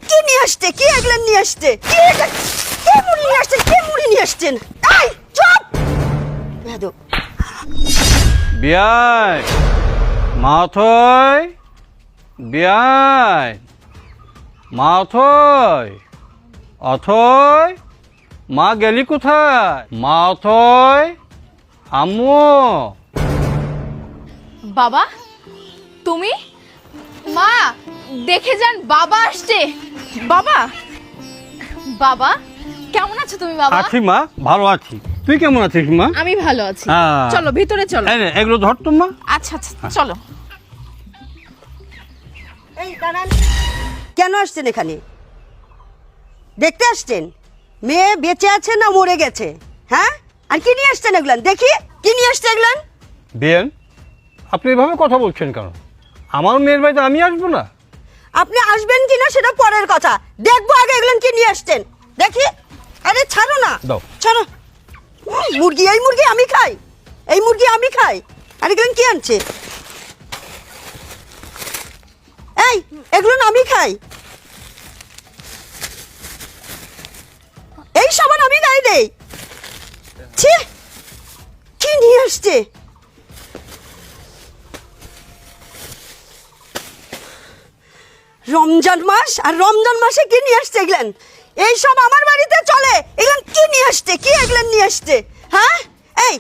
কি নিয়ে আসছে? কি এগুলো নিয়ে আসছে? কি এটা? কে মুড়ি নিয়ে আসছে? কে মুড়ি নিয়ে আসছেন? এই চুপ! বেয়াদব। বিয়াই মাথয় বিয়াই মাথয় অথয় মা গেলি কোথায়? মা অথয় আম্মু বাবা তুমি মা দেখে যান বাবা আসছে বাবা বাবা কেমন আছো তুমি বাবা আছি মা, ভালো আছি। তুই কেমন আছিস মা? আমি ভালো আছি হ্যাঁ। চলো ভিতরে চলো এই নে, এগুলো ধর তো মা। আচ্ছা আচ্ছা চলো এই দাঁড়ান। কেন আসছেন এখানে? দেখতে আসছেন মেয়ে বেঁচে আছে না মরে গেছে? হ্যাঁ, আর কি নিয়ে আসছেন এগুলান? দেখি কি নিয়ে আসছে এগুলান। বিয়ান, আপনি এভাবে কথা বলছেন কেন? আমার মেয়ের বাড়িতে আমি আসবো না? আপনি আসবেন কিনা সেটা পরের কথা, দেখবো আগে এগুলান কি নিয়ে আসছেন দেখি। আরে ছাড়ো না, দাও। ছাড়ো। মুরগি, এই মুরগি আমি খাই, এই মুরগি আমি খাই। আর এগুলান কি আনছে? এই এগুলো আমি খাই, এই সাবান আমি গায়ে দেই। ছি, কি নিয়ে আসছে? রমজান মাস, আর রমজান মাসে কি নিয়ে আসছে এগুলান? এই সব আমার বাড়িতে চলে, এগুলান কি নিয়ে আসছে? কি এগুলান নিয়ে আসছে? হ্যাঁ, এই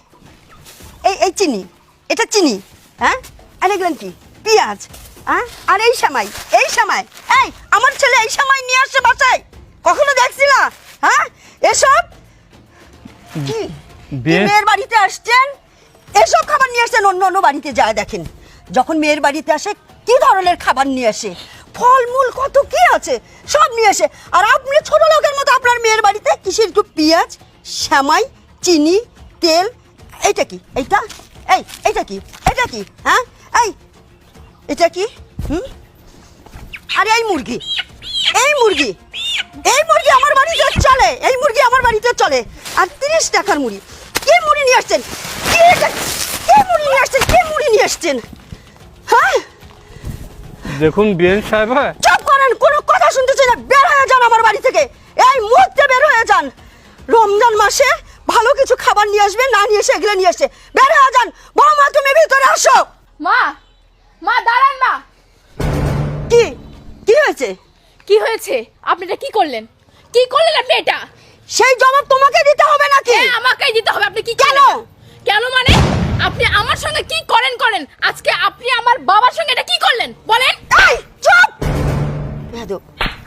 এই এই চিনি, এটা চিনি। হ্যাঁ, আর এগুলান কি? পেঁয়াজ। হ্যাঁ, আর এই সামাই, এই সামাই। এই আমার ছেলে এই সামাই নিয়ে আসছে বাসায়, কখনো দেখছি না। হ্যাঁ, এসব কি? কি মেয়ের বাড়িতে আসছেন, এসব খাবার নিয়ে আসছেন? অন্য অন্য বাড়িতে যায় দেখেন, যখন মেয়ের বাড়িতে আসে কি ধরনের খাবার নিয়ে আসে, ফলমূল কত কি আছে সব নিয়ে আসে। আর আপনি ছোট লোকের মতো আপনার মেয়ের বাড়িতে কিসের একটু পেঁয়াজ, শ্যামাই, চিনি, তেল। এইটা কি? এইটা এই এইটা কি? এটা কি? হ্যাঁ, এই এটা কি? আরে এই মুরগি, এই মুরগি, এই মুরগি আমার বাড়িতে চলে, এই মুরগি আমার বাড়িতে চলে। আর 30 টাকার মুড়ি। কি মুড়ি নিয়ে আসছেন? কি এটা? কি মুড়ি নিয়ে আসছেন? কি মুড়ি নিয়ে আসছেন? হ্যাঁ, দেখুন বিয়ান সাহেব, চুপ করেন, কোনো কথা শুনতেছি না। বের হয়ে যান আমার বাড়ি থেকে, এই মুহূর্তে বের হয়ে যান। রমজান মাসে ভালো কিছু খাবার নিয়ে আসবে, না নিয়ে এসে এগুলো নিয়ে আসছে। বের হয়ে যান। বৌমা তুমি ভিতরে আসো। মা মা দাঁড়ান মা কি কি হয়েছে? কি হয়েছে? আপনি এটা কি করলেন? কি করলেন আপনি এটা? সেই জবাব তোমাকে দিতে হবে নাকি? হ্যাঁ আমাকেই দিতে হবে। আপনি কি কেন? করলেন? কেন মানে আপনি আমার সঙ্গে কি করেন আজকে আপনি আমার বাবার সঙ্গে এটা কি করলেন বলেন? এই চুপ! বেয়াদব।